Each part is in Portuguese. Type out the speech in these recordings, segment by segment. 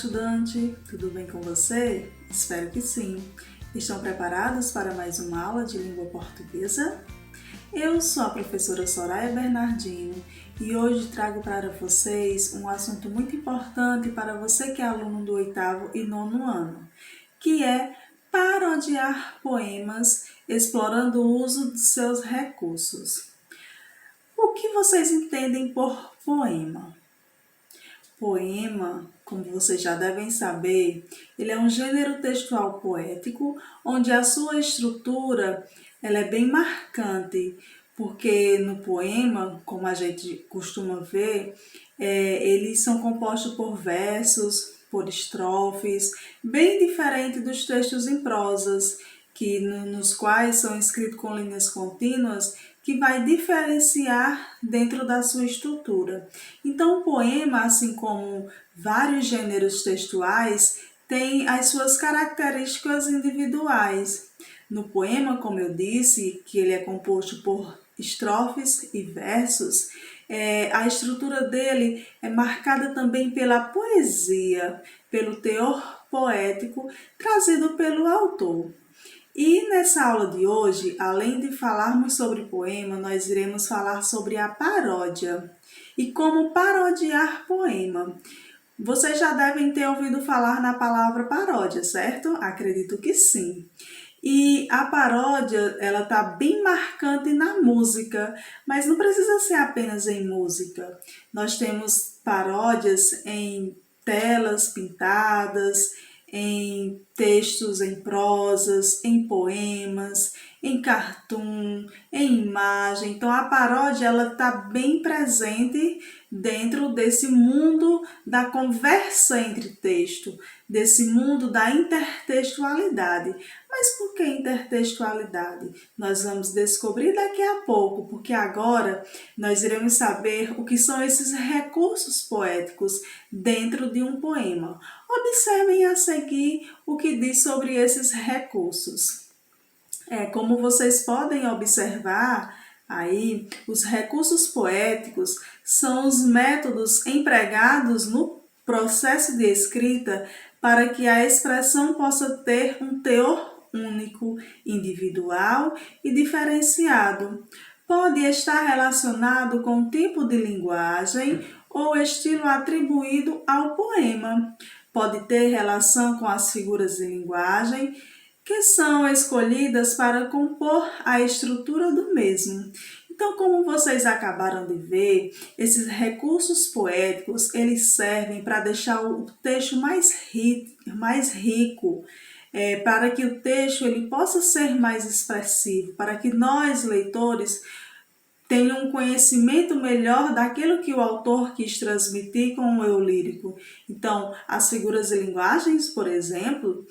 estudante! Tudo bem com você? Espero que sim! Estão preparados para mais uma aula de língua portuguesa? Eu sou a professora Soraya Bernardino e hoje trago para vocês um assunto muito importante para você que é aluno do 8º e 9º ano, que é parodiar poemas explorando o uso de seus recursos. O que vocês entendem por poema? Poema, como vocês já devem saber, ele é um gênero textual poético, onde a sua estrutura ela é bem marcante, porque no poema, como a gente costuma ver, eles são compostos por versos, por estrofes, bem diferente dos textos em prosas, nos quais são escritos com linhas contínuas, que vai diferenciar dentro da sua estrutura. Então, o poema, assim como vários gêneros textuais, tem as suas características individuais. No poema, como eu disse, que ele é composto por estrofes e versos, a estrutura dele é marcada também pela poesia, pelo teor poético trazido pelo autor. E nessa aula de hoje, além de falarmos sobre poema, nós iremos falar sobre a paródia e como parodiar poema. Vocês já devem ter ouvido falar na palavra paródia, certo? Acredito que sim. E a paródia, ela tá bem marcante na música, mas não precisa ser apenas em música. Nós temos paródias em telas pintadas, em textos em prosas, em poemas, em cartoon, em imagem. Então a paródia ela está bem presente dentro desse mundo da conversa entre texto, desse mundo da intertextualidade. Mas por que intertextualidade? Nós vamos descobrir daqui a pouco, porque agora nós iremos saber o que são esses recursos poéticos dentro de um poema. Observem a seguir o que diz sobre esses recursos. Como vocês podem observar aí, os recursos poéticos são os métodos empregados no processo de escrita para que a expressão possa ter um teor único, individual e diferenciado. Pode estar relacionado com o tipo de linguagem ou estilo atribuído ao poema. Pode ter relação com as figuras de linguagem que são escolhidas para compor a estrutura do mesmo. Então, como vocês acabaram de ver, esses recursos poéticos, eles servem para deixar o texto mais rico, para que o texto ele possa ser mais expressivo, para que nós, leitores, tenham um conhecimento melhor daquilo que o autor quis transmitir com o eu lírico. Então, as figuras de linguagens, por exemplo,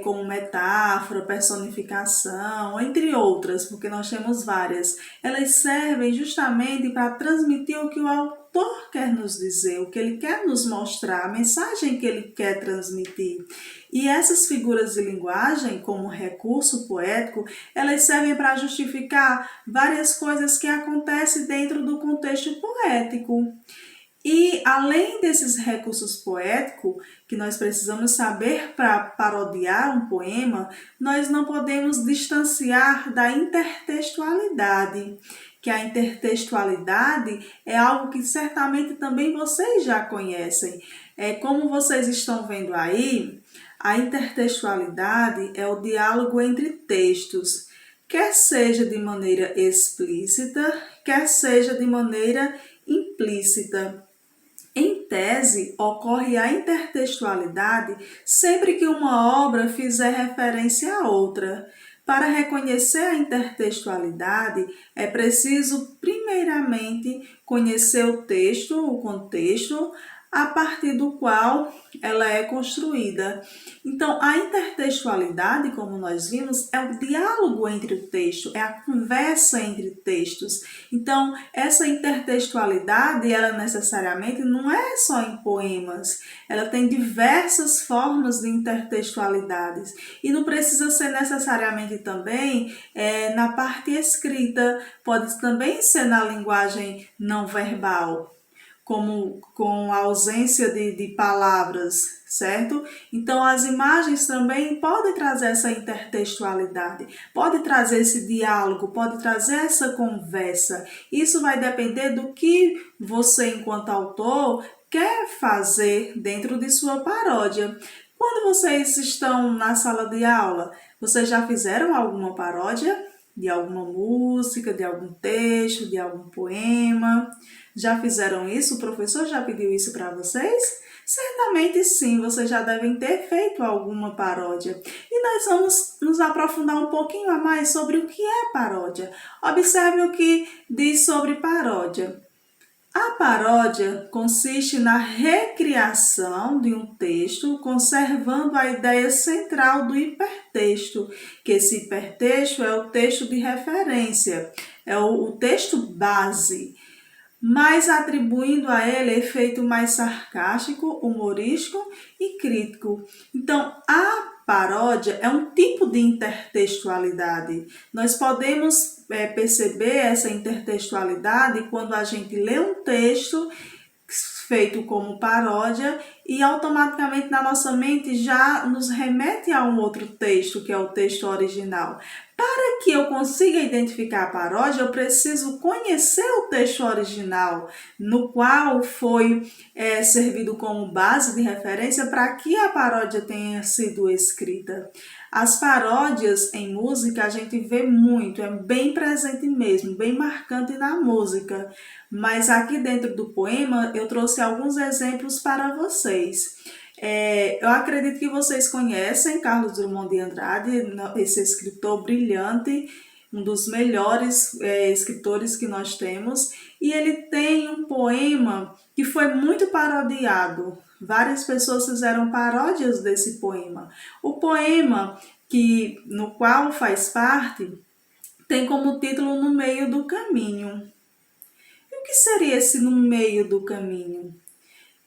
como metáfora, personificação, entre outras, porque nós temos várias. Elas servem justamente para transmitir o que o autor quer nos dizer, o que ele quer nos mostrar, a mensagem que ele quer transmitir. E essas figuras de linguagem, como recurso poético, elas servem para justificar várias coisas que acontecem dentro do contexto poético. E além desses recursos poéticos que nós precisamos saber para parodiar um poema, nós não podemos distanciar da intertextualidade, que a intertextualidade é algo que certamente também vocês já conhecem. Como vocês estão vendo aí, a intertextualidade é o diálogo entre textos, quer seja de maneira explícita, quer seja de maneira implícita. Em tese, ocorre a intertextualidade sempre que uma obra fizer referência a outra. Para reconhecer a intertextualidade, é preciso, primeiramente, conhecer o texto, o contexto, a partir do qual ela é construída. Então, a intertextualidade, como nós vimos, é o diálogo entre o texto, é a conversa entre textos. Então, essa intertextualidade, ela necessariamente não é só em poemas, ela tem diversas formas de intertextualidades. E não precisa ser necessariamente também na parte escrita, pode também ser na linguagem não verbal. como com a ausência de palavras, certo? Então, as imagens também podem trazer essa intertextualidade, pode trazer esse diálogo, pode trazer essa conversa. Isso vai depender do que você, enquanto autor, quer fazer dentro de sua paródia. Quando vocês estão na sala de aula, vocês já fizeram alguma paródia de alguma música, de algum texto, de algum poema? Já fizeram isso? O professor já pediu isso para vocês? Certamente sim, vocês já devem ter feito alguma paródia. E nós vamos nos aprofundar um pouquinho a mais sobre o que é paródia. Observe o que diz sobre paródia. A paródia consiste na recriação de um texto, conservando a ideia central do hipertexto, que esse hipertexto é o texto de referência, é o texto base, mas atribuindo a ele efeito mais sarcástico, humorístico e crítico. Então, a paródia é um tipo de intertextualidade. Nós podemos perceber essa intertextualidade quando a gente lê um texto feito como paródia e automaticamente na nossa mente já nos remete a um outro texto, que é o texto original. Para que eu consiga identificar a paródia, eu preciso conhecer o texto original, no qual foi servido como base de referência para que a paródia tenha sido escrita. As paródias em música a gente vê muito, é bem presente mesmo, bem marcante na música. Mas aqui dentro do poema eu trouxe alguns exemplos para vocês. Eu acredito que vocês conhecem Carlos Drummond de Andrade, esse escritor brilhante, um dos melhores escritores que nós temos. E ele tem um poema que foi muito parodiado. Várias pessoas fizeram paródias desse poema. O poema no qual faz parte tem como título No Meio do Caminho. E o que seria esse no meio do caminho?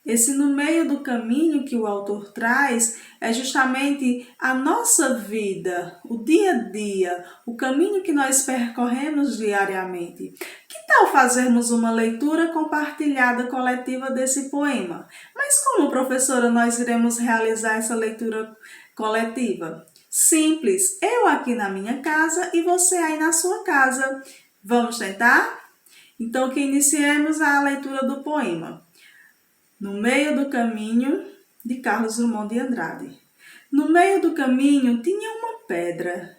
Esse no meio do caminho que o autor traz é justamente a nossa vida, o dia a dia, o caminho que nós percorremos diariamente. Que tal fazermos uma leitura compartilhada coletiva desse poema? Mas como, professora, nós iremos realizar essa leitura coletiva? Simples, eu aqui na minha casa e você aí na sua casa. Vamos tentar? Então, que iniciemos a leitura do poema. No meio do caminho, de Carlos Drummond de Andrade. No meio do caminho tinha uma pedra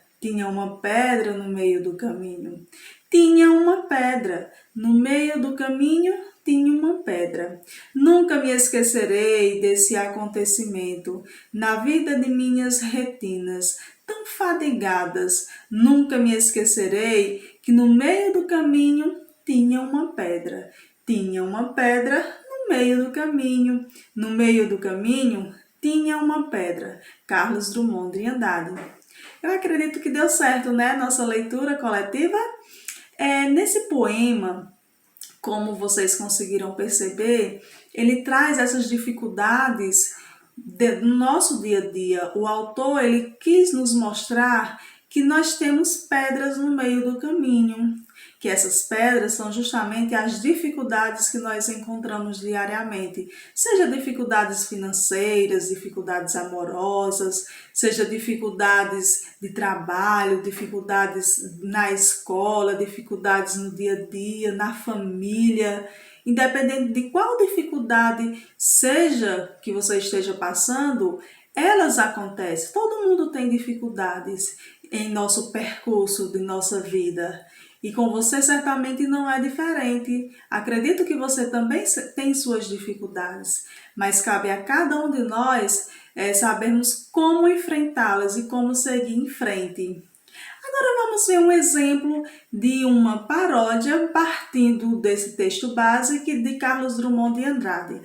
no meio do caminho. Tinha uma pedra, no meio do caminho tinha uma pedra. Nunca me esquecerei desse acontecimento na vida de minhas retinas, tão fadigadas. Nunca me esquecerei que no meio do caminho tinha uma pedra. Tinha uma pedra no meio do caminho. No meio do caminho tinha uma pedra. Carlos Drummond de Andrade. Eu acredito que deu certo, né? Nossa leitura coletiva. Nesse poema, como vocês conseguiram perceber, ele traz essas dificuldades do nosso dia a dia. O autor ele quis nos mostrar que nós temos pedras no meio do caminho, que essas pedras são justamente as dificuldades que nós encontramos diariamente, seja dificuldades financeiras, dificuldades amorosas, seja dificuldades de trabalho, dificuldades na escola, dificuldades no dia a dia, na família. Independente de qual dificuldade seja que você esteja passando, elas acontecem. Todo mundo tem dificuldades em nosso percurso de nossa vida. E com você certamente não é diferente. Acredito que você também tem suas dificuldades, mas cabe a cada um de nós sabermos como enfrentá-las e como seguir em frente. Agora vamos ver um exemplo de uma paródia partindo desse texto base de Carlos Drummond de Andrade.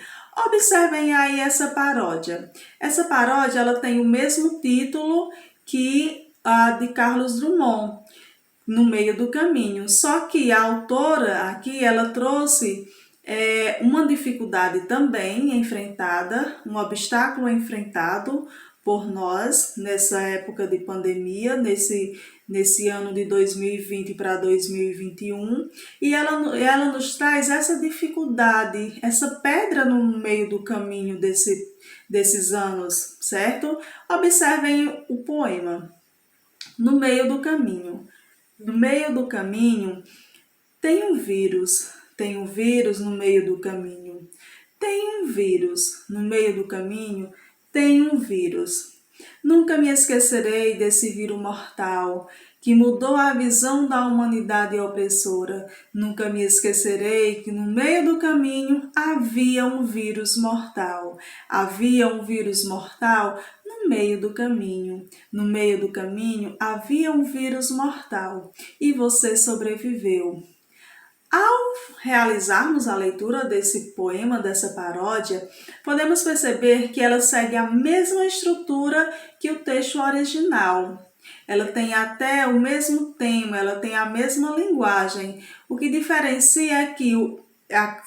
Observem aí essa paródia. Essa paródia ela tem o mesmo título que a de Carlos Drummond, No Meio do Caminho. Só que a autora aqui ela trouxe uma dificuldade também enfrentada, um obstáculo enfrentado por nós nessa época de pandemia, nesse ano de 2020 para 2021, e ela nos traz essa dificuldade, essa pedra no meio do caminho desses anos, certo? Observem o poema. No meio do caminho. No meio do caminho tem um vírus no meio do caminho. Tem um vírus no meio do caminho, tem um vírus. Nunca me esquecerei desse vírus mortal que mudou a visão da humanidade opressora. Nunca me esquecerei que no meio do caminho havia um vírus mortal. Havia um vírus mortal no meio do caminho. No meio do caminho havia um vírus mortal e você sobreviveu. Ao realizarmos a leitura desse poema, dessa paródia, podemos perceber que ela segue a mesma estrutura que o texto original. Ela tem até o mesmo tema, ela tem a mesma linguagem. O que diferencia é que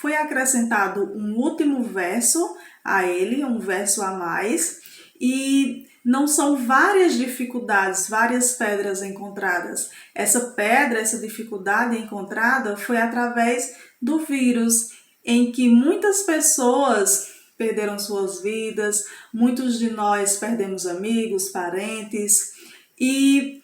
foi acrescentado um último verso a ele, um verso a mais, e não são várias dificuldades, várias pedras encontradas. Essa pedra, essa dificuldade encontrada foi através do vírus, em que muitas pessoas perderam suas vidas, muitos de nós perdemos amigos, parentes. E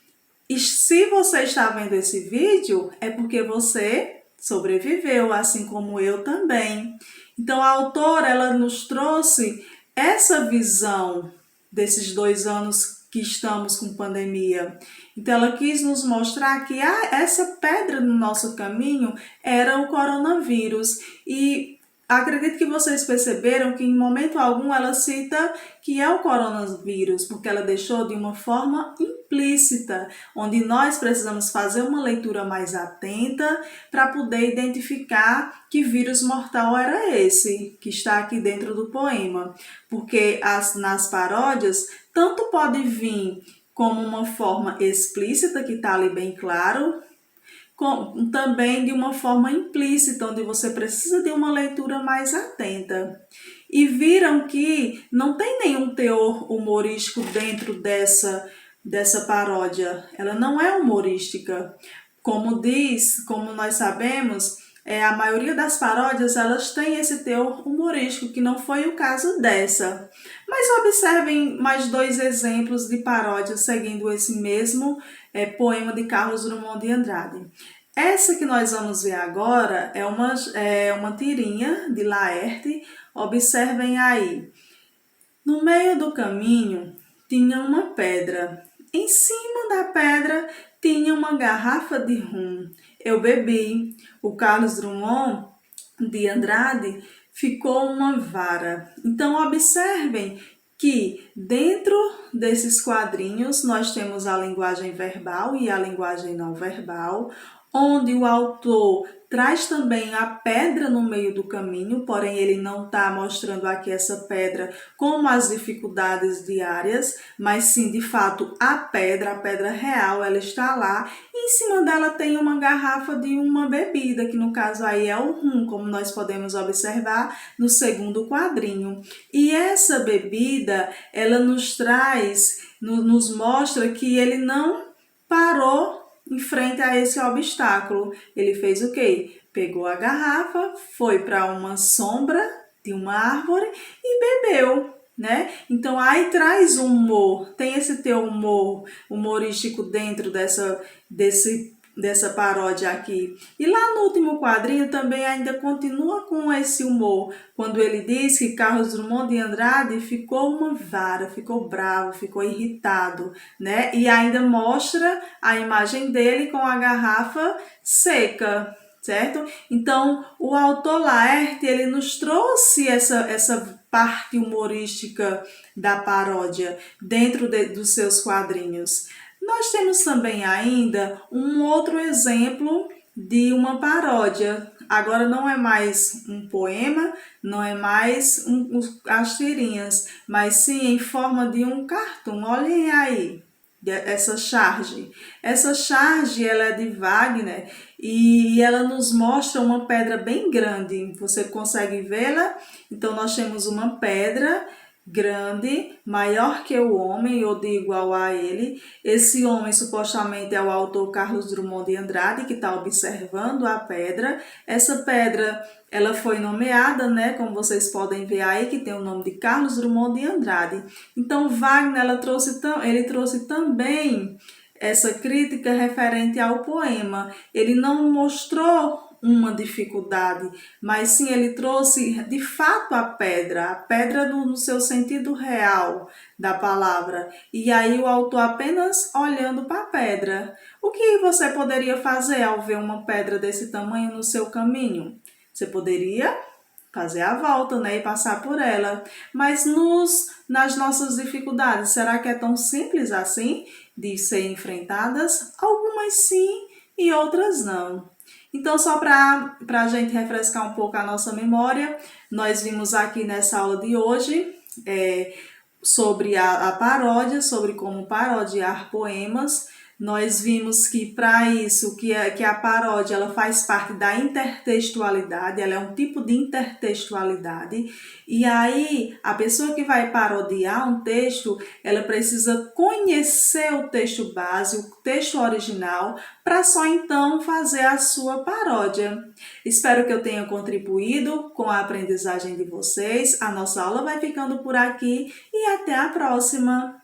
se você está vendo esse vídeo, é porque você sobreviveu, assim como eu também. Então a autora, ela nos trouxe essa visão desses 2 anos que estamos com pandemia. Então ela quis nos mostrar que essa pedra no nosso caminho era o coronavírus. E acredito que vocês perceberam que em momento algum ela cita que é o coronavírus, porque ela deixou de uma forma implícita, onde nós precisamos fazer uma leitura mais atenta para poder identificar que vírus mortal era esse que está aqui dentro do poema. Porque nas paródias, tanto pode vir como uma forma explícita, que está ali bem claro, também de uma forma implícita, onde você precisa de uma leitura mais atenta. E viram que não tem nenhum teor humorístico dentro dessa paródia. Ela não é humorística. Como nós sabemos, a maioria das paródias elas têm esse teor humorístico, que não foi o caso dessa. Mas observem mais 2 exemplos de paródias seguindo esse mesmo poema de Carlos Drummond de Andrade. Essa que nós vamos ver agora é uma tirinha de Laerte. Observem aí. No meio do caminho tinha uma pedra. Em cima da pedra tinha uma garrafa de rum. Eu bebi. O Carlos Drummond de Andrade ficou uma vara. Então observem que dentro desses quadrinhos nós temos a linguagem verbal e a linguagem não verbal, onde o autor traz também a pedra no meio do caminho, porém ele não está mostrando aqui essa pedra como as dificuldades diárias, mas sim, de fato, a pedra real, ela está lá, e em cima dela tem uma garrafa de uma bebida, que no caso aí é o rum, como nós podemos observar no segundo quadrinho. E essa bebida, ela nos mostra que ele não parou em frente a esse obstáculo. Ele fez o quê? Pegou a garrafa, foi para uma sombra de uma árvore e bebeu, né? Então aí traz um humor, tem esse teu humor humorístico dentro dessa paródia aqui. E lá no último quadrinho também ainda continua com esse humor, quando ele diz que Carlos Drummond de Andrade ficou uma vara, ficou bravo, ficou irritado, né? E ainda mostra a imagem dele com a garrafa seca, certo? Então, o autor Laerte, ele nos trouxe essa parte humorística da paródia dentro dos seus quadrinhos. Nós temos também ainda um outro exemplo de uma paródia. Agora não é mais um poema, não é mais as tirinhas, mas sim em forma de um cartoon. Olhem aí essa charge. Essa charge, ela é de Wagner e ela nos mostra uma pedra bem grande. Você consegue vê-la? Então nós temos uma pedra grande, maior que o homem ou de igual a ele. Esse homem supostamente é o autor Carlos Drummond de Andrade, que está observando a pedra. Essa pedra, ela foi nomeada, né, como vocês podem ver aí, que tem o nome de Carlos Drummond de Andrade. Então Wagner, ele trouxe também essa crítica referente ao poema. Ele não mostrou uma dificuldade, mas sim ele trouxe de fato a pedra no seu sentido real da palavra. E aí o autor apenas olhando para a pedra. O que você poderia fazer ao ver uma pedra desse tamanho no seu caminho? Você poderia fazer a volta, né, e passar por ela. Mas nas nossas dificuldades, será que é tão simples assim de ser enfrentadas? Algumas sim e outras não. Então, só para a gente refrescar um pouco a nossa memória, nós vimos aqui nessa aula de hoje sobre a paródia, sobre como parodiar poemas. Nós vimos que para isso, que a paródia ela faz parte da intertextualidade, ela é um tipo de intertextualidade. E aí, a pessoa que vai parodiar um texto, ela precisa conhecer o texto base, o texto original, para só então fazer a sua paródia. Espero que eu tenha contribuído com a aprendizagem de vocês. A nossa aula vai ficando por aqui e até a próxima!